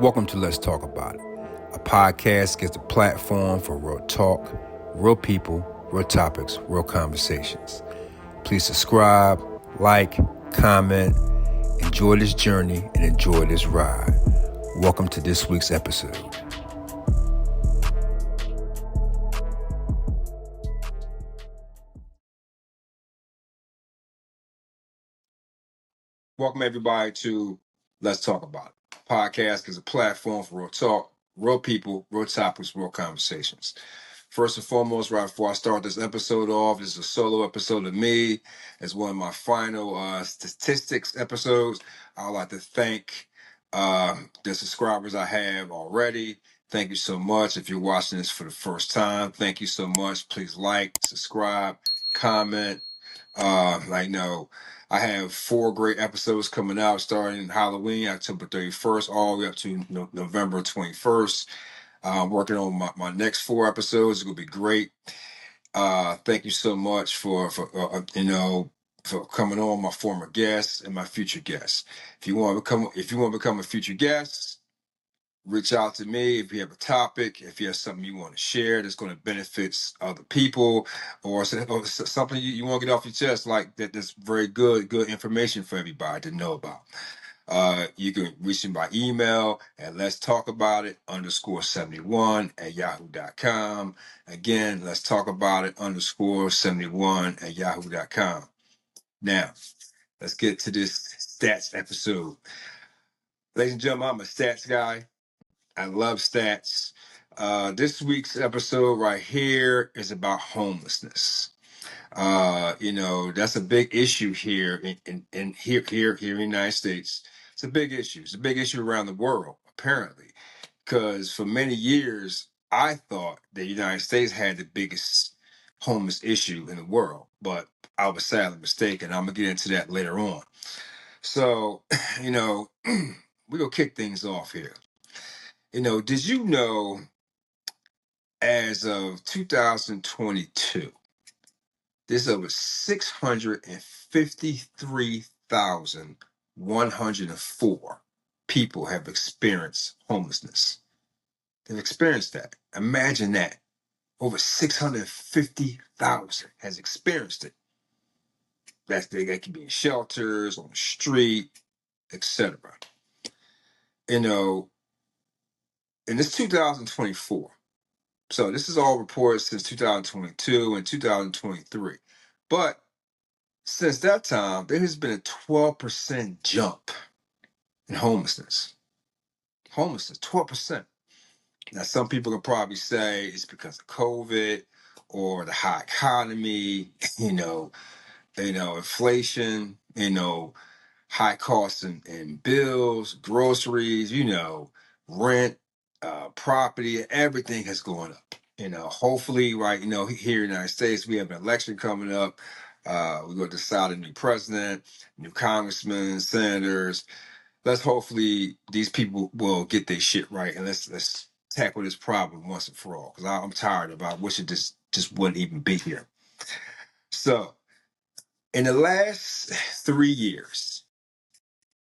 Welcome to Let's Talk About It. A podcast gives a platform for real talk, real people, real topics, real conversations. Please subscribe, like, comment, enjoy this journey, and enjoy this ride. Welcome to this week's episode. Welcome everybody to Let's Talk About It. Podcast is a platform for real talk, real people, real topics, real conversations. First and foremost, right before I start this episode off, this is a solo episode of me. It's one of my final statistics episodes. I'd like to thank the subscribers I have already. Thank you so much. If you're watching this for the first time, thank you so much. Please like, subscribe, comment. I have 4 great episodes coming out starting Halloween, October 31st, all the way up to November 21st. Working on my next 4 episodes. It's gonna be great. Thank you so much for coming on, my former guests and my future guests. If you want to become a future guest, reach out to me. If you have a topic, if you have something you want to share that's going to benefit other people, or something you want to get off your chest, like that's very good information for everybody to know about. You can reach me by email at let's talk about it _71 at yahoo.com. Again, let's talk about it _71 at yahoo.com. Now, let's get to this stats episode. Ladies and gentlemen, I'm a stats guy. I love stats. This week's episode right here is about homelessness. That's a big issue here in the United States. It's a big issue. It's a big issue around the world, apparently, because for many years I thought the United States had the biggest homeless issue in the world, but I was sadly mistaken. I'm gonna get into that later on. So, we're gonna kick things off here. Did you know as of 2022? There's over 653,104 people have experienced homelessness. They've experienced that. Imagine that. Over 650,000 has experienced it. That can be in shelters, on the street, etc. And it's 2024. So this is all reported since 2022 and 2023. But since that time, there has been a 12% jump in homelessness. 12%. Now, some people can probably say it's because of COVID or the high economy, inflation, high costs and bills, groceries, rent, property, everything has gone up. Hopefully, right, here in the United States, we have an election coming up. We're going to decide a new president, new congressmen, senators. Let's hopefully these people will get their shit right, and let's tackle this problem once and for all. Because I'm tired of. I wish it just wouldn't even be here. So, in the last 3 years,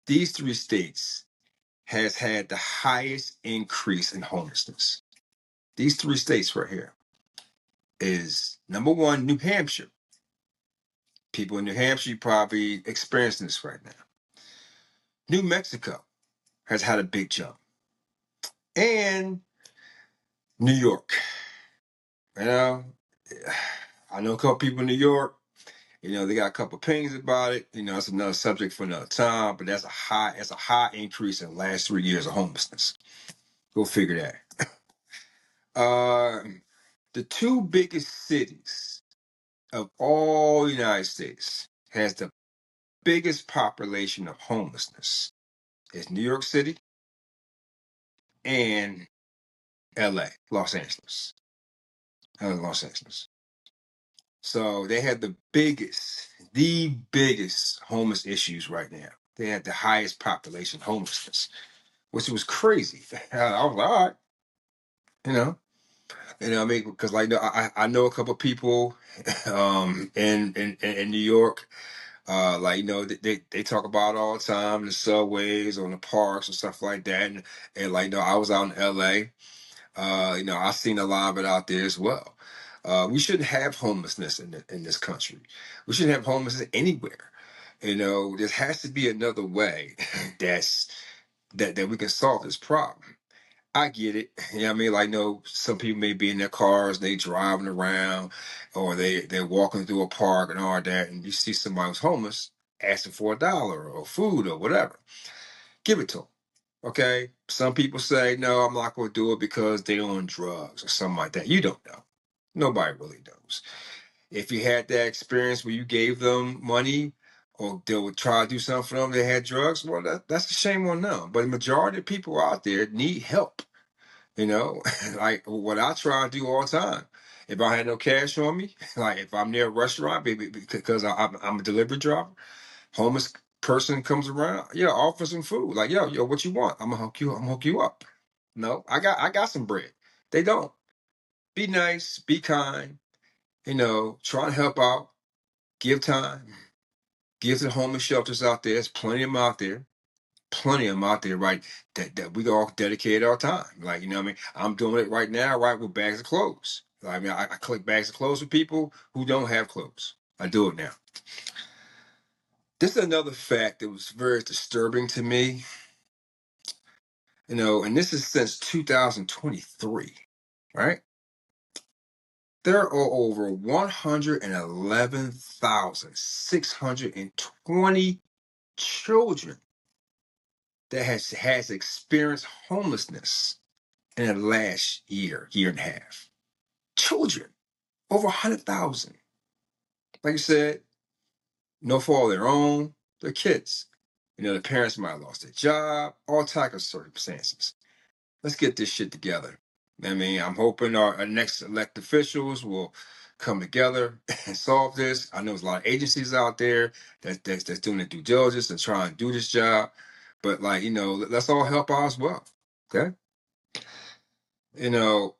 these 3 states has had the highest increase in homelessness. These 3 states right here is number 1, New Hampshire. People in New Hampshire, you probably experiencing this right now. New Mexico has had a big jump. And New York. You know, I know a couple people in New York. They got a couple opinions about it. It's another subject for another time, but that's a high increase in the last 3 years of homelessness. Go figure that. The 2 biggest cities of all the United States has the biggest population of homelessness. It's New York City and LA, Los Angeles. Los Angeles. So they had the biggest homeless issues right now. They had the highest population homelessness, which was crazy. I was like, all right, you know, I mean, because I know a couple of people in New York. Like, they talk about all the time the subways on the parks and stuff like that. And like, I was out in LA. I've seen a lot of it out there as well. We shouldn't have homelessness in this country. We shouldn't have homelessness anywhere. There has to be another way that we can solve this problem. I get it. You know what I mean? Like, no, some people may be in their cars, they driving around, or they're walking through a park and all that, and you see somebody who's homeless asking for $1 or food or whatever. Give it to them. Okay? Some people say, no, I'm not going to do it because they're on drugs or something like that. You don't know. Nobody really knows. If you had that experience where you gave them money or they would try to do something for them, they had drugs, well, that's a shame on them. But the majority of people out there need help. Like what I try to do all the time. If I had no cash on me, like if I'm near a restaurant, because I'm a delivery driver, homeless person comes around, offer some food. Like, yo, what you want? I'm gonna hook you up. No, I got some bread. They don't. Be nice, be kind, try and help out, give time, give to the homeless shelters out there. There's plenty of them out there. Plenty of them out there, right? That we all dedicate our time. Like, what I mean? I'm doing it right now, right, with bags of clothes. I mean, I collect bags of clothes for people who don't have clothes. I do it now. This is another fact that was very disturbing to me, and this is since 2023, right? There are over 111,620 children that has experienced homelessness in the last year and a half. Children, over 100,000. Like I said, no fault of their own, they're kids. The parents might have lost their job, all types of circumstances. Let's get this shit together. I mean, I'm hoping our next elected officials will come together and solve this. I know there's a lot of agencies out there that's doing the due diligence and trying to do this job. But let's all help out as well. Okay? You know,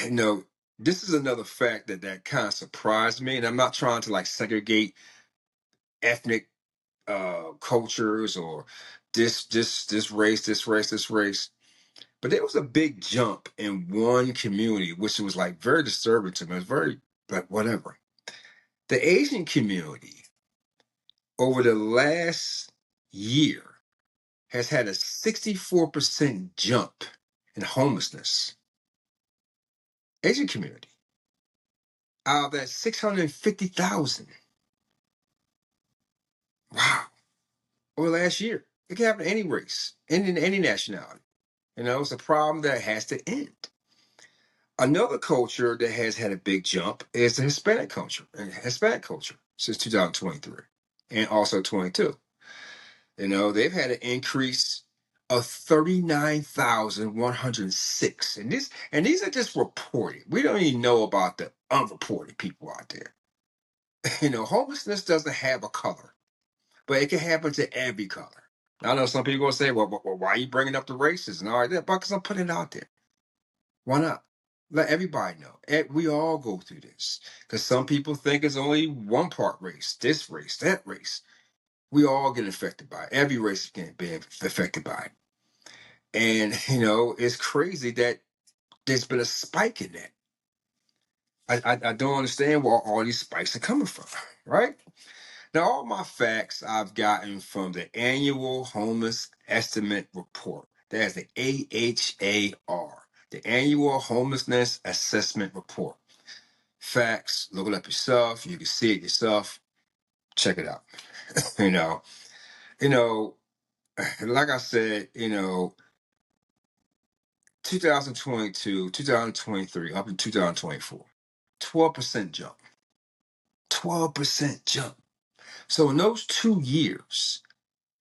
you know, this is another fact that kind of surprised me, and I'm not trying to like segregate ethnic cultures or this race. But there was a big jump in one community, which was like very disturbing to me. It was very like whatever. The Asian community over the last year has had a 64% jump in homelessness. Asian community. Out of that 650,000. Wow. Over the last year. It can happen to any race, any nationality. It's a problem that has to end. Another culture that has had a big jump is the Hispanic culture. Hispanic culture since 2023 and also 22. They've had an increase of 39,106. And these are just reported. We don't even know about the unreported people out there. Homelessness doesn't have a color, but it can happen to every color. I know some people will say, well, why are you bringing up the races and all that? Because I'm putting it out there. Why not? Let everybody know. We all go through this. Because some people think it's only one part race, this race, that race. We all get affected by it. Every race can be affected by it. And, it's crazy that there's been a spike in that. I don't understand where all these spikes are coming from, right? Now, all my facts I've gotten from the annual homeless estimate report. That's the AHAR, the annual homelessness assessment report. Facts, look it up yourself. You can see it yourself. Check it out. you know, you know, like I said, 2022, 2023, up in 2024, 12% jump. 12% jump. So in those 2 years,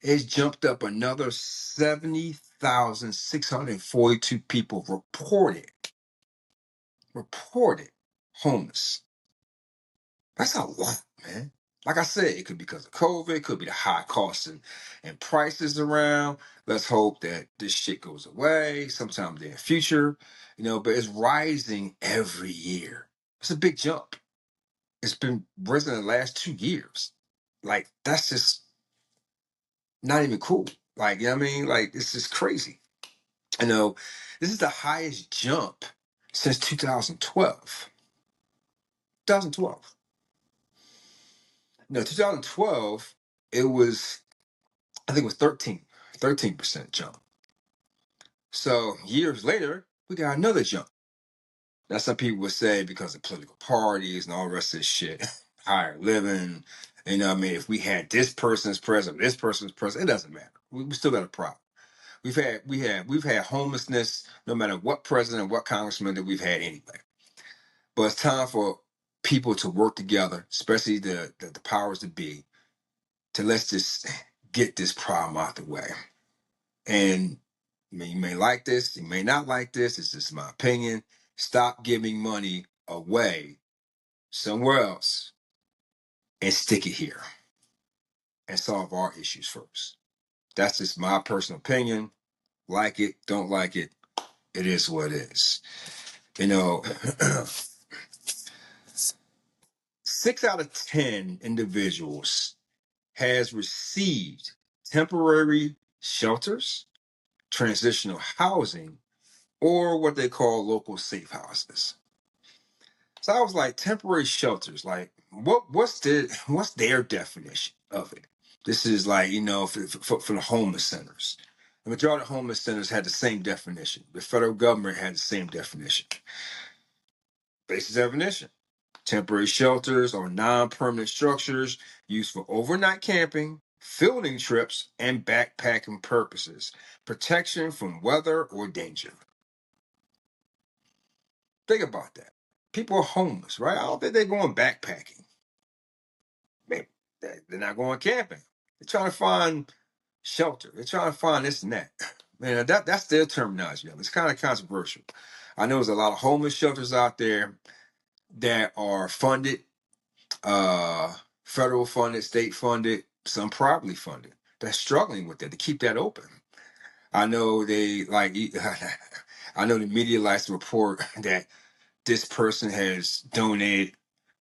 it's jumped up another 70,642 people reported homeless. That's a lot, man. Like I said, it could be because of COVID, it could be the high costs and prices around. Let's hope that this shit goes away sometime in the future, but it's rising every year. It's a big jump. It's been risen in the last 2 years. like that's just not even cool. Like, you know what I mean? Like, it's just crazy. You know, this is the highest jump since 2012. 2012. No, 2012, it was, I think it was 13% jump. So years later, we got another jump. Now, some people would say because of political parties and all the rest of this shit, higher living, you know what I mean? If we had this person's president, this person's president, it doesn't matter. We still got a problem. We've had homelessness no matter what president, what congressman that we've had anyway. But it's time for people to work together, especially the powers that be, to let's just get this problem out the way. And I mean, you may like this, you may not like this. It's just my opinion. Stop giving money away somewhere else and stick it here and solve our issues first. That's just my personal opinion. Like it, don't like it. It is what it is. You know, 6 out of 10 individuals has received temporary shelters, transitional housing, or what they call local safe houses. So I was like, temporary shelters, like what's their definition of it? This is like, you know, for the homeless centers. The majority of homeless centers had the same definition. The federal government had the same definition. Basic definition. Temporary shelters are non-permanent structures used for overnight camping, fielding trips, and backpacking purposes. Protection from weather or danger. Think about that. People are homeless, right? I don't think they're going backpacking. Maybe they're not going camping. They're trying to find shelter. They're trying to find this and that. Man, that's their terminology. It's kind of controversial. I know there's a lot of homeless shelters out there that are funded, federal funded, state funded, some privately funded. That's struggling with that to keep that open. I know they like. I know the media likes to report that this person has donated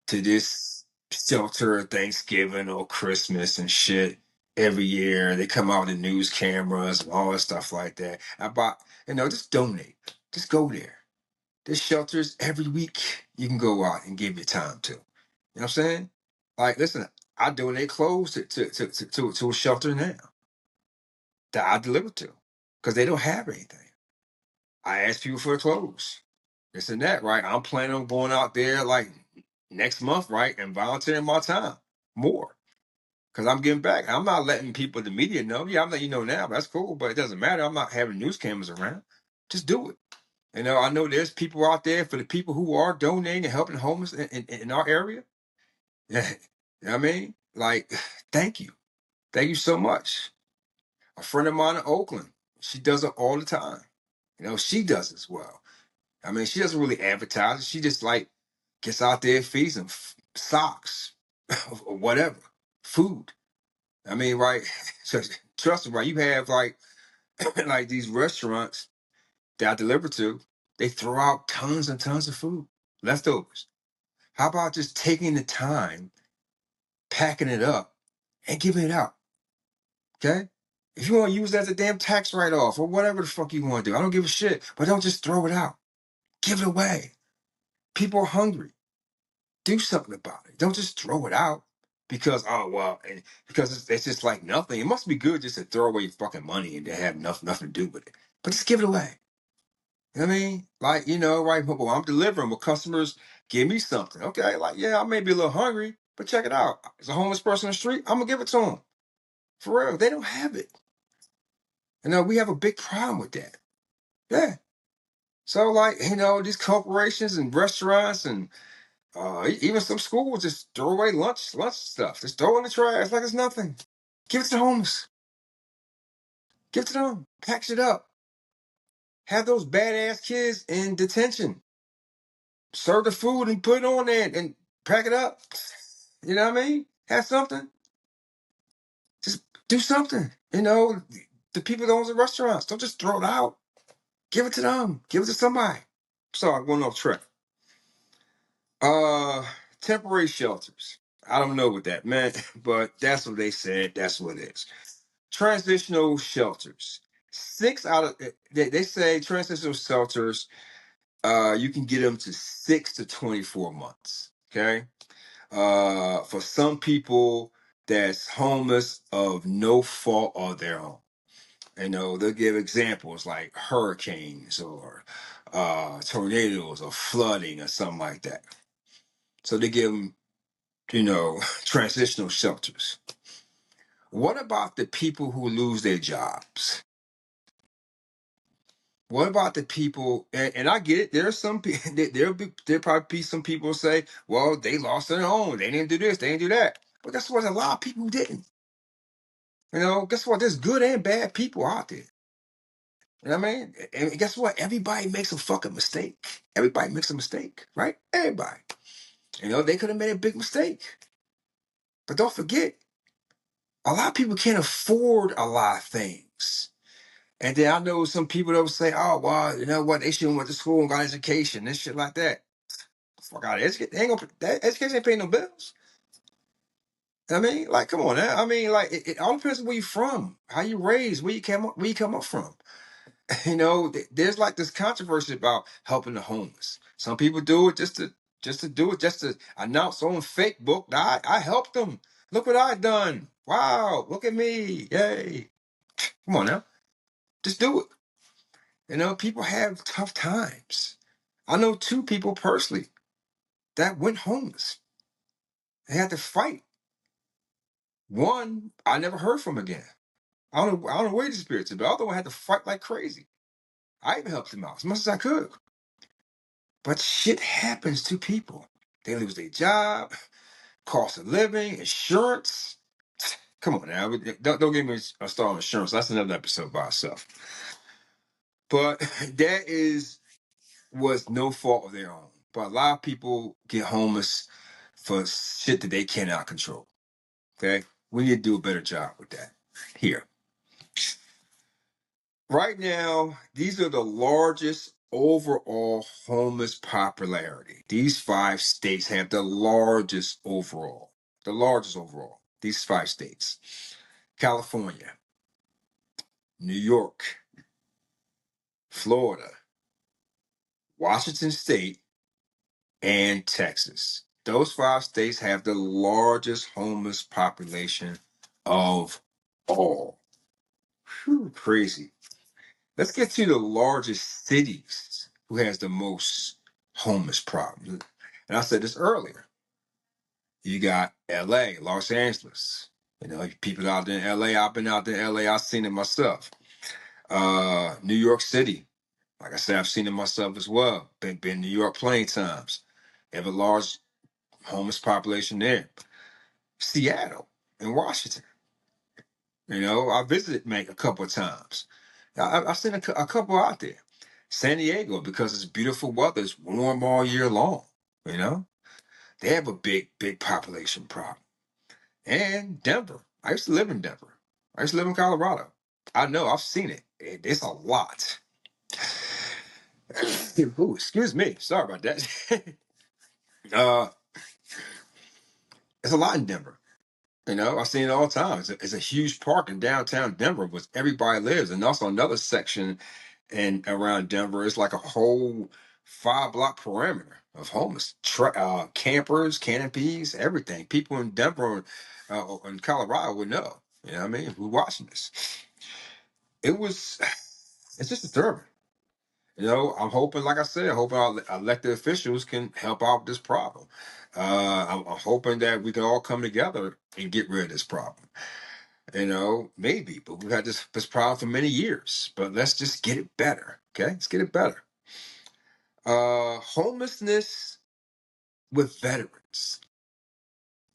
to this shelter at Thanksgiving or Christmas and shit every year. They come out with the news cameras and all that stuff like that. Just donate. Just go there. There's shelters every week you can go out and give your time to. You know what I'm saying? Like, listen, I donate clothes to a shelter now that I deliver to because they don't have anything. I ask people for clothes, this and that, right? I'm planning on going out there like next month, right, and volunteering my time more because I'm giving back. I'm not letting people, the media know. Yeah, I'm letting you know now, but that's cool, but it doesn't matter. I'm not having news cameras around. Just do it. You know, I know there's people out there for the people who are donating and helping homeless in our area. Yeah, you know what I mean? Like, thank you. Thank you so much. A friend of mine in Oakland, she does it all the time. You know, she does as well. I mean, she doesn't really advertise it. She just like gets out there, feeds them socks or whatever, food. I mean, right? So, trust me, right? You have like like these restaurants that I deliver to, they throw out tons and tons of food, leftovers. How about just taking the time, packing it up, and giving it out? Okay? If you want to use that as a damn tax write-off or whatever the fuck you want to do, I don't give a shit. But don't just throw it out. Give it away. People are hungry. Do something about it. Don't just throw it out because and because it's just like nothing. It must be good just to throw away your fucking money and to have nothing to do with it. But just give it away. You know what I mean? Like, you know, right? But I'm delivering. When customers give me something, okay? Like, yeah, I may be a little hungry, but check it out. There's a homeless person on the street. I'm gonna give it to them. For real, they don't have it. You know, we have a big problem with that. Yeah. So, like, you know, these corporations and restaurants and even some schools just throw away lunch stuff. Just throw it in the trash like it's nothing. Give it to the homeless. Give it to them. Package it up. Have those badass kids in detention. Serve the food and put it on there and pack it up. You know what I mean? Have something. Just do something. You know, the people that own the restaurants, don't just throw it out. Give it to them. Give it to somebody. Sorry, I'm going off track. Uh, Temporary shelters. I don't know what that meant, but that's what they said. That's what it is. Transitional shelters. Six out of they say transitional shelters, you can get them to 6 to 24 months. Okay. For some people that's homeless of no fault of their own. You know, they'll give examples like hurricanes or tornadoes or flooding or something like that. So they give them, transitional shelters. What about the people who lose their jobs? What about the people? And I get it. There's some people. There'll probably be some people who say, "Well, they lost their home. They didn't do this. They didn't do that." But guess what? A lot of people didn't. Guess what? There's good and bad people out there. You know what I mean? And guess what? Everybody makes a fucking mistake. Everybody makes a mistake, right? Everybody. They could have made a big mistake. But don't forget, a lot of people can't afford a lot of things. And then I know some people that will say, "Oh, well, you know what? They should have went to school and got education and shit like that." Fuck out of education. That education ain't paying no bills. I mean, like, come on, man. I mean, like, it all depends on where you're from, how you raised, where you come up from. There's like this controversy about helping the homeless. Some people do it just to do it, just to announce on Facebook that I helped them. Look what I done. Wow, look at me. Yay. Come on now. Just do it. People have tough times. I know two people personally that went homeless. They had to fight. One, I never heard from again. I don't know where the spirits are, but the other one had to fight like crazy. I even helped him out as much as I could. But shit happens to people. They lose their job, cost of living, insurance. Come on now. Don't get me a start on insurance. That's another episode by itself. But was no fault of their own. But a lot of people get homeless for shit that they cannot control. Okay? We need to do a better job with that here. Right now, these are the largest overall homeless popularity. These 5 states have the largest overall. The largest overall. These 5 states. California, New York, Florida, Washington State, and Texas. Those 5 states have the largest homeless population of all. Whew, crazy. Let's get to the largest cities who has the most homeless problems. And I said this earlier. You got LA, Los Angeles. People out there in LA, I've been out there in LA, I've seen it myself. New York City. Like I said, I've seen it myself as well. Been New York plenty times. They have a large homeless population there. Seattle and Washington. I visited Maine a couple of times. I've seen a couple out there. San Diego, because it's beautiful weather, it's warm all year long. You know, they have a big population problem. And Denver. I used to live in Denver. I used to live in Colorado. I know, I've seen it. It's a lot. Ooh, excuse me. Sorry about that. uh, it's a lot in Denver. I've seen it all the time. It's a huge park in downtown Denver, where everybody lives, and also another section and around Denver is like a whole 5 block perimeter of homeless campers, canopies, everything. People in Denver in Colorado would know. You know what I mean? Who's watching this? It's just disturbing. I'm hoping, like I said, our elected officials can help out with this problem. I'm hoping that we can all come together and get rid of this problem. Maybe, but we've had this problem for many years. But let's just get it better. Okay, let's get it better. Homelessness with veterans.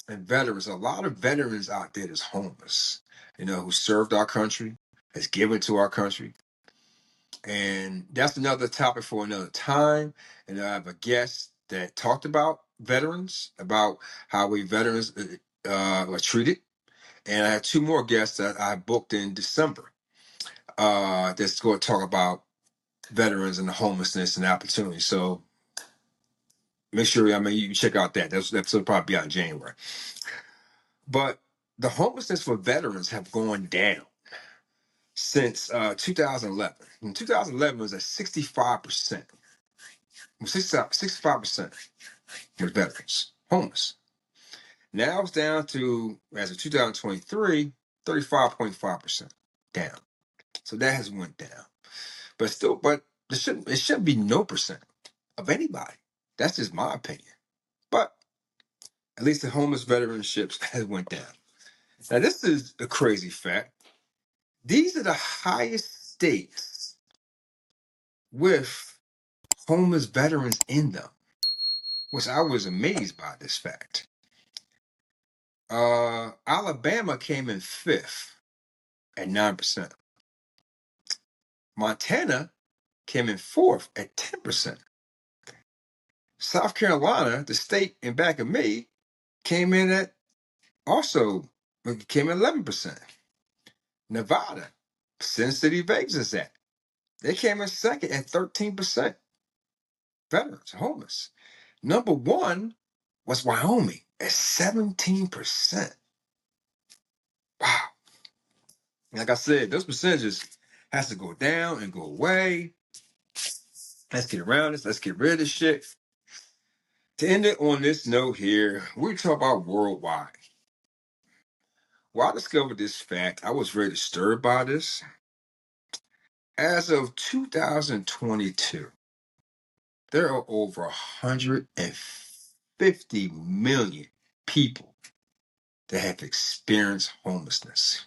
And veterans, a lot of veterans out there that's homeless, who served our country, has given to our country. And that's another topic for another time. And I have a guest that talked about veterans, about how we veterans are treated. And I have 2 more guests that I booked in December that's going to talk about veterans and the homelessness and opportunity. So, Make sure, you check out that. That's episode probably be out in January. But the homelessness for veterans have gone down since 2011. In 2011, it was at 65%. 65% were veterans homeless. Now it's down to, as of 2023, 35.5% down. So that has went down. But still, it shouldn't be no percent of anybody. That's just my opinion. But at least the homeless veteranships has went down. Now this is a crazy fact. These are the highest states with homeless veterans in them, which I was amazed by this fact. Alabama came in fifth at 9%. Montana came in fourth at 10%. South Carolina, the state in back of me, came in at 11%. Nevada, Sin City, Vegas is at. They came in second at 13% veterans, homeless. Number one was Wyoming at 17%. Wow. Like I said, those percentages has to go down and go away. Let's get around this. Let's get rid of this shit. To end it on this note here, we talk about worldwide. Well, I discovered this fact. I was very disturbed by this. As of 2022, there are over 150 million people that have experienced homelessness.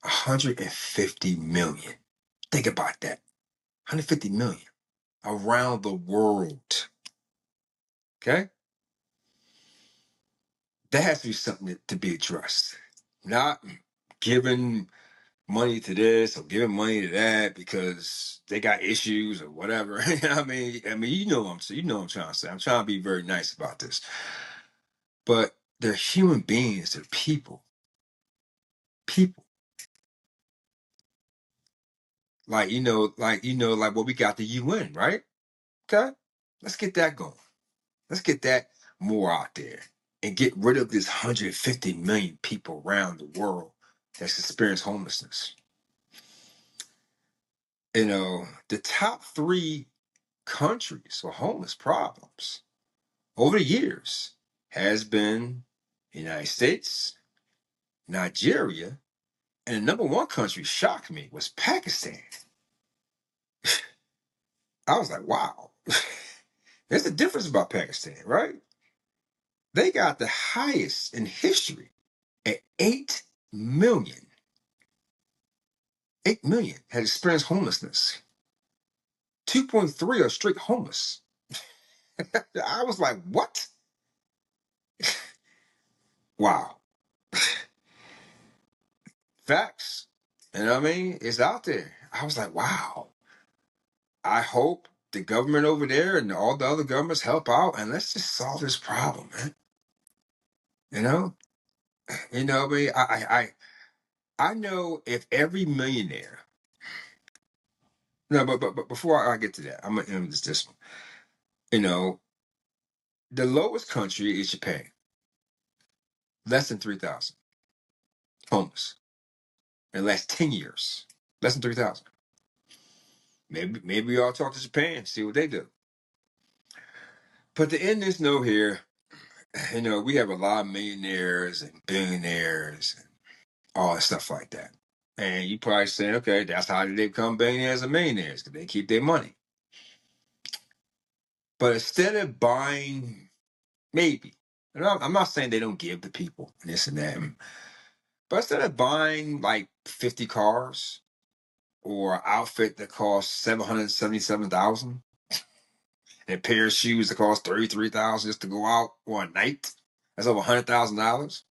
150 million. Think about that. 150 million around the world. Okay? That has to be something to be addressed. Not giving money to this or giving money to that because they got issues or whatever. You know what I'm trying to say. I'm trying to be very nice about this. But they're human beings, they're people. People. Like what we got the UN, right? Okay? Let's get that going. Let's get that more out there and get rid of this 150 million people around the world that's experienced homelessness. The top three countries for homeless problems over the years has been the United States, Nigeria, and the number one country shocked me was Pakistan. I was like, wow. There's a difference about Pakistan, right? They got the highest in history at 8 million. 8 million had experienced homelessness. 2.3 are straight homeless. I was like, what? Wow. Facts. You know what I mean? It's out there. I was like, wow. I hope the government over there and all the other governments help out and let's just solve this problem, man. You know? What I mean? I know if every millionaire. No, but before I get to that, I'm gonna end this one. The lowest country is Japan. Less than 3,000 homeless in the last 10 years. Less than 3,000. Maybe we all talk to Japan, see what they do. But to end this note here, we have a lot of millionaires and billionaires and all that stuff like that. And you probably say, okay, that's how they become billionaires and millionaires, because they keep their money. But instead of buying, maybe, and I'm not saying they don't give to people and this and that, but instead of buying like 50 cars or an outfit that costs $777,000 and a pair of shoes that cost $33,000 just to go out for a night, that's over $100,000.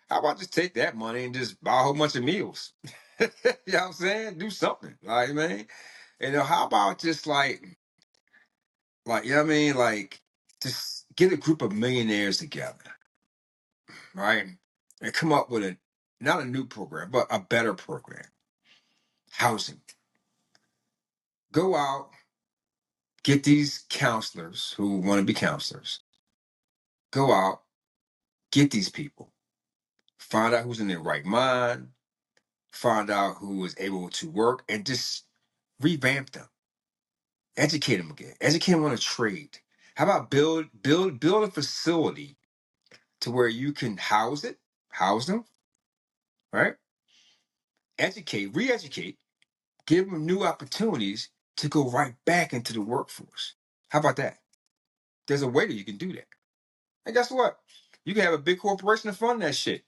How about just take that money and just buy a whole bunch of meals? You know what I'm saying? Do something, like, man. How about just you know what I mean? Like, just get a group of millionaires together, right? And come up with not a new program, but a better program. Housing. Go out, Get these counselors who want to be counselors. Go out, get these people. Find out who's in their right mind. Find out who is able to work and just revamp them. Educate them again. Educate them on a trade. How about build a facility to where you can house them, right? Educate, re-educate, give them new opportunities to go right back into the workforce. How about that? There's a way that you can do that. And guess what? You can have a big corporation to fund that shit.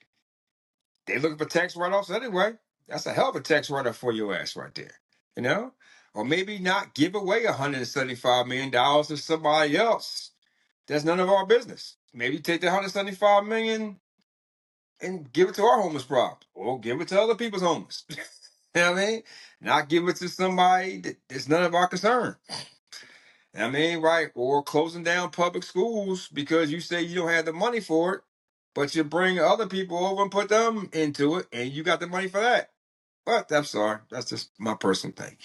They looking for tax write-offs anyway. That's a hell of a tax write-off for your ass right there. You know? Or maybe not give away $175 million to somebody else. That's none of our business. Maybe take the $175 million and give it to our homeless problem. Or give it to other people's homeless. You know what I mean? Not give it to somebody that's none of our concern. I mean, right? Or closing down public schools because you say you don't have the money for it, but you bring other people over and put them into it, and you got the money for that. But I'm sorry, that's just my personal thing.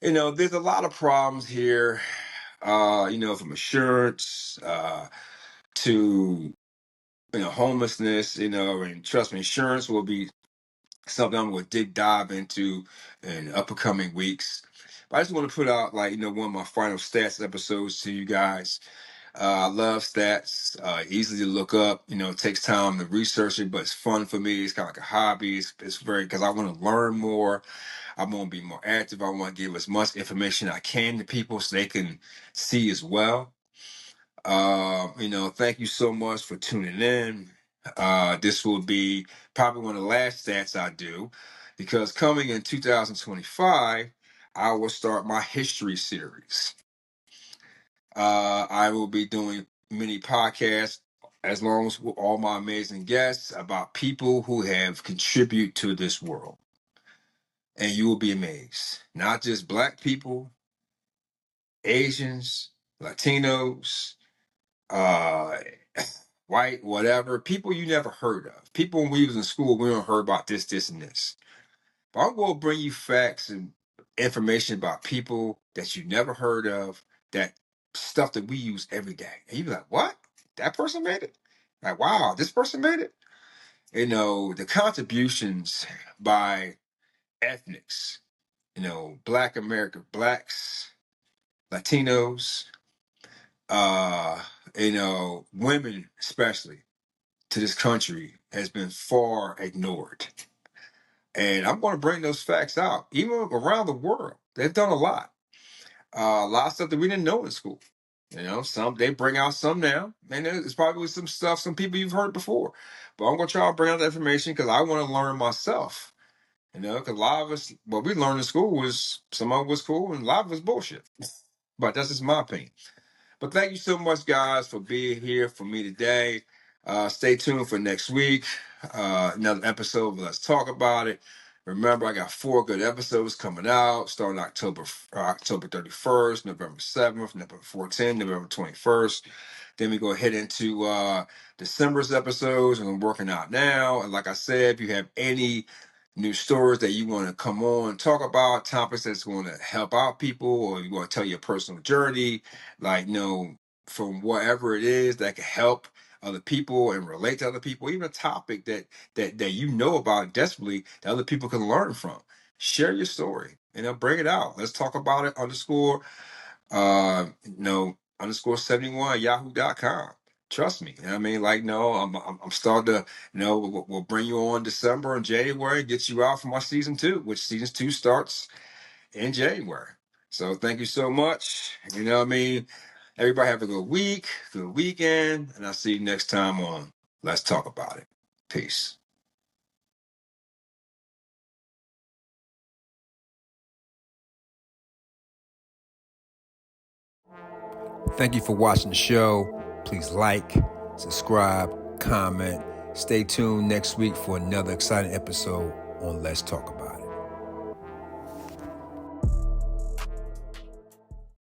You know, there's a lot of problems here. From insurance to homelessness. And trust me, insurance will be something I'm going to dive into in upcoming weeks. But I just want to put out one of my final stats episodes to you guys. I love stats, easy to look up. It takes time to research it, but it's fun for me. It's kind of like a hobby. It's very, because I want to learn more. I want to be more active. I want to give as much information I can to people so they can see as well. Thank you so much for tuning in. This will be probably one of the last stats I do, because coming in 2025, I will start my history series. I will be doing mini podcasts as long as with all my amazing guests about people who have contributed to this world. And you will be amazed. Not just Black people, Asians, Latinos, uh, white, whatever, people you never heard of. People when we was in school, we don't heard about this, and this. But I'm going to bring you facts and information about people that you never heard of, that stuff that we use every day. And you be like, what? That person made it? Like, wow, this person made it? The contributions by ethnics, Black America, Blacks, Latinos, women especially, to this country has been far ignored. And I'm going to bring those facts out. Even around the world, they've done a lot. A lot of stuff that we didn't know in school. Some they bring out some now, and it's probably some stuff, some people you've heard before. But I'm going to try to bring out the information because I want to learn myself. Because a lot of us, what we learned in school was, some of it was cool and a lot of it was bullshit. But that's just my opinion. But thank you so much, guys, for being here for me today. Stay tuned for next week. Another episode of Let's Talk About It. Remember, I got 4 good episodes coming out starting October 31st, November 7th, November 14th, November 21st. Then we go ahead into December's episodes, and I'm working out now. And like I said, if you have any new stories that you want to come on and talk about, topics that's going to help out people, or you want to tell your personal journey, from whatever it is that can help other people and relate to other people, even a topic that you know about desperately that other people can learn from. Share your story, bring it out. Let's talk about it underscore 71 yahoo.com. Trust me. I'm starting to, we'll bring you on December and January, get you out for my season 2, which season 2 starts in January. So thank you so much. Everybody have a good week, good weekend, and I'll see you next time on Let's Talk About It. Peace. Thank you for watching the show. Please like, subscribe, comment. Stay tuned next week for another exciting episode on Let's Talk About It.